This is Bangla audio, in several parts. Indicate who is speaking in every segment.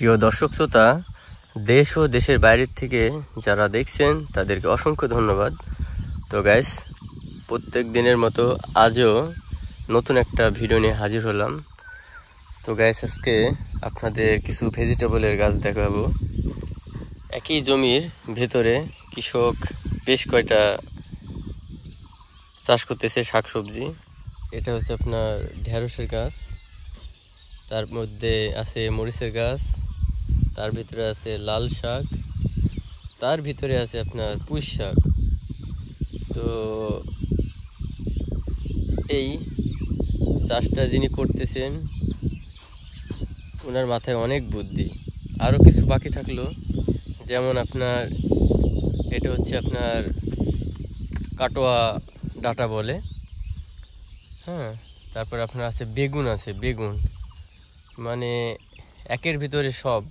Speaker 1: প্রিয় দর্শক শ্রোতা, দেশ ও দেশের বাইরের থেকে যারা দেখছেন তাদেরকে অসংখ্য ধন্যবাদ। তো গাইস, প্রত্যেক দিনের মতো আজও নতুন একটা ভিডিও নিয়ে হাজির হলাম। তো গাইস, আজকে আপনাদের কিছু ভেজিটেবলের গাছ দেখাবো। একই জমির ভেতরে কৃষক বেশ কয়টা চাষ করতেছে শাকসবজি। এটা হচ্ছে আপনার ঢেঁড়সের গাছ, তার মধ্যে আছে মরিচের গাছ, তার ভিতরে আছে লাল শাক, তার ভিতরে আছে আপনার পুঁই শাক। তো এই চাষটা যিনি করতেছেন ওনার মাথায় অনেক বুদ্ধি। আরও কিছু বাকি থাকলো, যেমন আপনার এটা হচ্ছে আপনার কাটোয়া ডাঁটা বলে, হ্যাঁ। তারপর আপনার আছে বেগুন, মানে একের ভিতরে সব।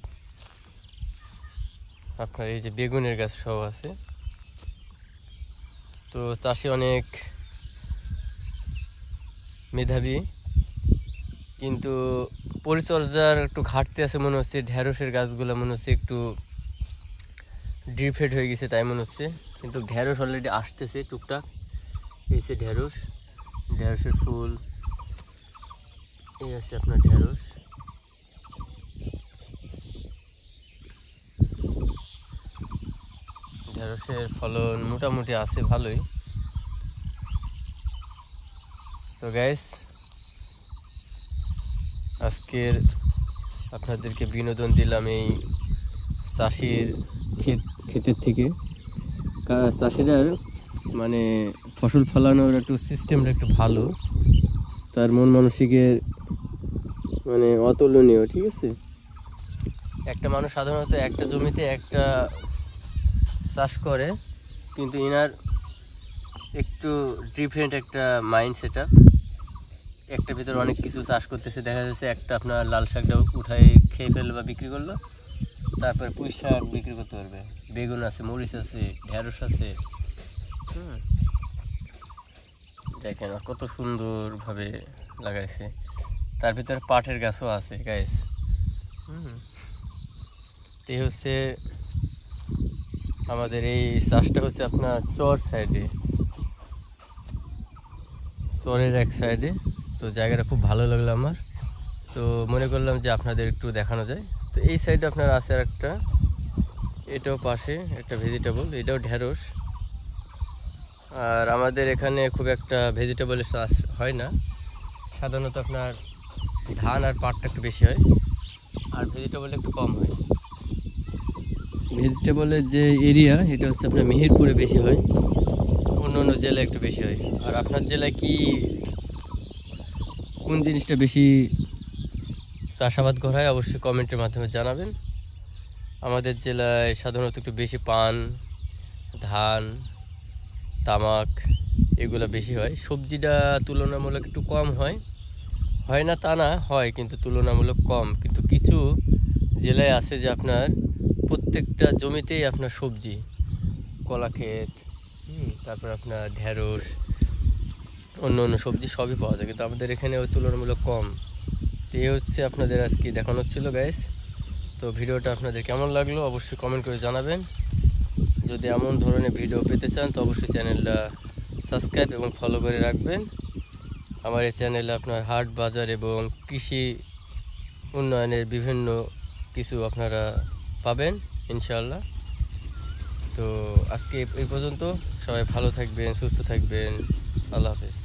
Speaker 1: আপনার এই যে বেগুনের গাছ সব আছে। তো চাষি অনেক মেধাবী, কিন্তু পরিচর্যার একটু ঘাটতি আছে মনে হচ্ছে। ঢেঁড়সের গাছগুলো মনে হচ্ছে একটু ডিফেড হয়ে গেছে তাই মনে হচ্ছে, কিন্তু ঢেঁড়স অলরেডি আসতেছে টুকটাক। এই যে ঢেঁড়সের ফুল, এই আছে আপনার ঢেঁড়স। ঢেঁড়সের ফলন মোটামুটি আছে ভালোই। তো গাইস, আজকের আপনাদেরকে বিনোদন দিলাম এই চাষির ক্ষেতের থেকে। চাষিরার মানে ফসল ফলানোর একটু সিস্টেমটা একটু ভালো, তার মন মানসিকের মানে অতুলনীয়, ঠিক আছে। একটা মানুষ সাধারণত একটা জমিতে একটা চাষ করে, কিন্তু এনার একটু ডিফারেন্ট একটা মাইন্ড সেট আপ। একটা ভিতরে অনেক কিছু চাষ করতেছে, দেখা যাচ্ছে একটা আপনার লাল শাকটা উঠাই খেয়ে ফেললো বা বিক্রি করলো, তারপরে পুঁই শাক বিক্রি করতে পারবে, বেগুন আছে, মরিচ আছে, ঢেঁড়স আছে। দেখেন কত সুন্দরভাবে লাগাইছে। তার ভিতরে পাটের গাছও আছে গাইস। এই হচ্ছে আমাদের এই চাষটা হচ্ছে আপনার চরের এক সাইডে। তো জায়গাটা খুব ভালো লাগলো আমার, তো মনে করলাম যে আপনাদের একটু দেখানো যায়। তো এই সাইডে আপনার আছে একটা, এটাও পাশে একটা ভেজিটেবল, এটাও ঢেঁড়স। আর আমাদের এখানে খুব একটা ভেজিটেবলের চাষ হয় না, সাধারণত আপনার ধান আর পাটটা একটু বেশি হয়, আর ভেজিটেবল একটু কম হয়। ভেজিটেবলের যে এরিয়া এটা হচ্ছে আপনার মেহেরপুরে বেশি হয়, অন্য অন্য জেলায় একটু বেশি হয়। আর আপনার জেলায় কোন জিনিসটা বেশি চাষাবাদ করা হয় অবশ্যই কমেন্টের মাধ্যমে জানাবেন। আমাদের জেলায় সাধারণত একটু বেশি পান, ধান, তামাক এগুলো বেশি হয়। সবজিটা তুলনামূলক একটু কম হয়, হয় না তা না, হয় কিন্তু তুলনামূলক কম। কিন্তু কিছু জেলায় আছে যে আপনার প্রত্যেকটা জমিতেই আপনার সবজি, কলা ক্ষেত, তারপর আপনার ঢেঁড়স, অন্য অন্য সবজি সবই পাওয়া যায়, কিন্তু আমাদের এখানে ওই তুলনামূলক কম। তো এই হচ্ছে আপনাদের আজকে দেখানো ছিল গাইস। তো ভিডিওটা আপনাদের কেমন লাগলো অবশ্যই কমেন্ট করে জানাবেন। যদি এমন ধরনের ভিডিও পেতে চান তো অবশ্যই চ্যানেলটা সাবস্ক্রাইব এবং ফলো করে রাখবেন। আমার এই চ্যানেলে আপনার হাট বাজার এবং কৃষি উন্নয়নের বিভিন্ন কিছু আপনারা পাবেন ইনশাআল্লাহ। তো আজকে এই পর্যন্ত, সবাই ভালো থাকবেন, সুস্থ থাকবেন, আল্লাহ হাফেজ।